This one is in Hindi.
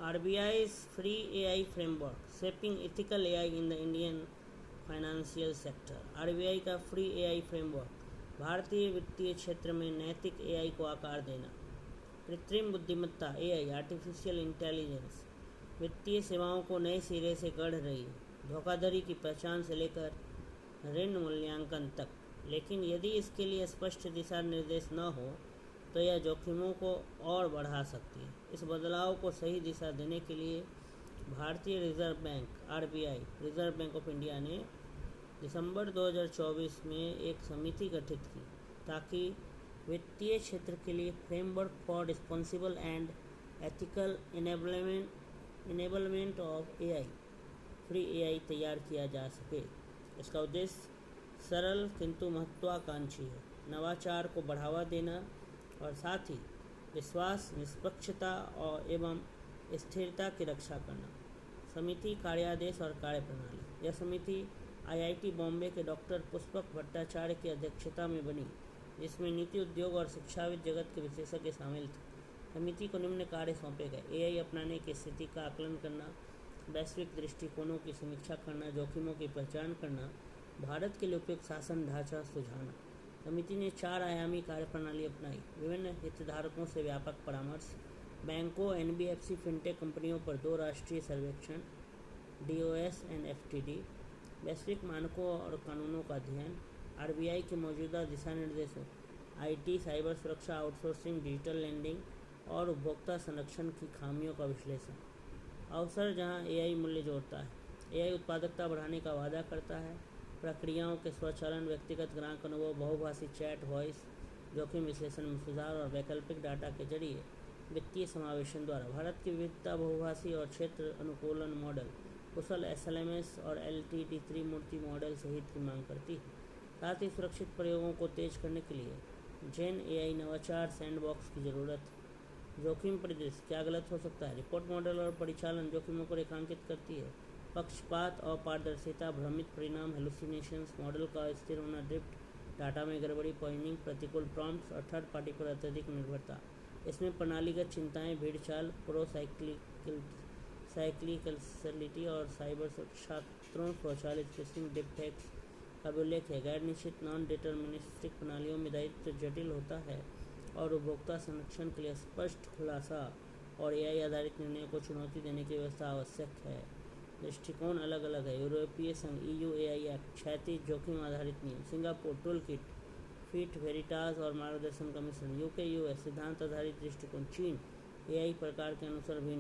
RBI's free AI framework shaping ethical AI in the Indian financial sector. RBI का फ्री एआई फ्रेमवर्क भारतीय वित्तीय क्षेत्र में नैतिक एआई को आकार देना। कृत्रिम बुद्धिमत्ता एआई आर्टिफिशियल इंटेलिजेंस वित्तीय सेवाओं को नए सिरे से गढ़ रही है, धोखाधड़ी की पहचान से लेकर ऋण मूल्यांकन तक। लेकिन यदि इसके लिए स्पष्ट दिशा निर्देश न हो तो यह जोखिमों को और बढ़ा सकती है। इस बदलाव को सही दिशा देने के लिए भारतीय reserve bank RBI reserve bank of India ने दिसंबर 2024 में एक समिति गठित की ताकि वित्तीय क्षेत्र के लिए framework for responsible and ethical enablement of AI free AI तैयार किया जा सके। इसका उद्देश्य सरल किंतु महत्वाकांक्षी है, नवाचार को बढ़ावा देना और साथ ही विश्वास, निष्पक्षता और एवं स्थिरता की रक्षा करना। समिति कार्यादेश और कार्यप्रणाली। यह समिति आईआईटी बॉम्बे के डॉक्टर पुष्पक भट्टाचार्य की अध्यक्षता में बनी, जिसमें नीति, उद्योग और शिक्षाविद जगत के विशेषज्ञ शामिल थे। समिति को निम्न कार्य सौंपे गए: एआई अपनाने की स्थिति का आकलन करना, वैश्विक दृष्टिकोणों की समीक्षा करना, जोखिमों की पहचान करना, भारत के लिए उपयुक्त शासन ढांचा सुझाना। समिति ने 4 आयामी कार्यप्रणाली अपनाई: विभिन्न हितधारकों से व्यापक परामर्श, बैंकों, एनबीएफसी, फिनटेक कंपनियों पर 2 राष्ट्रीय सर्वेक्षण डीओएस एंड एफटीडी, वैश्विक मानकों और कानूनों का अध्ययन, आरबीआई के मौजूदा दिशा निर्देशों, आईटी, साइबर सुरक्षा, आउटसोर्सिंग, डिजिटल लेंडिंग और उपभोक्ता संरक्षण की खामियों का विश्लेषण। अवसर जहां एआई मूल्य जोड़ता है। एआई उत्पादकता बढ़ाने का वादा करता है। प्रक्रियाओं के स्वचालन, व्यक्तिगत ग्राहक अनुभव, बहुभाषी चैट, वॉइस, जोखिम विश्लेषण में सुधार और वैकल्पिक डाटा के जरिए वित्तीय समावेशन द्वारा भारत की विविधता, बहुभाषी और क्षेत्र अनुकूलन मॉडल, कुशल एसएलएमएस और एलटीडी त्रिमूर्ति मॉडल सहित की मांग करती है। साथ ही सुरक्षित प्रयोगों को तेज करने के लिए जेन एआई नवाचार सैंडबॉक्स की जरूरत है। जोखिम परिदृश्य, क्या गलत हो सकता है? रिपोर्ट, मॉडल और परिचालन जोखिमों को रेखांकित करती है। पक्षपात, अपारदर्शिता, भ्रमित परिणाम, हेलुसिनेशंस, मॉडल का अस्थिर होना, ड्रिफ्ट, डाटा में गड़बड़ी, पॉइजनिंग, प्रतिकूल प्रॉम्प्ट्स और थर्ड पार्टी पर अत्यधिक निर्भरता। इसमें प्रणालीगत चिंताएं, भीड़ चाल, साइक्लिकलिटी और साइबर छात्रों, स्वचालित फिशिंग, डिफेक्ट्स का भी उल्लेख है। गैर निश्चित नॉन डिटर्मिनिस्टिक प्रणालियों में दायित्व जटिल होता है और उपभोक्ता संरक्षण के लिए स्पष्ट खुलासा और एआई आधारित निर्णयों को चुनौती देने की व्यवस्था आवश्यक है। दृष्टिकोण अलग अलग है। यूरोपीय संघ ईयू एआई एक्ट, क्षैतिज जोखिम आधारित नियम, Singapore tool kit, fit, Veritas और मार्गदर्शन कमीशन, यूके यूएस सिद्धांत आधारित दृष्टिकोण, चीन एआई प्रकार के अनुसार भी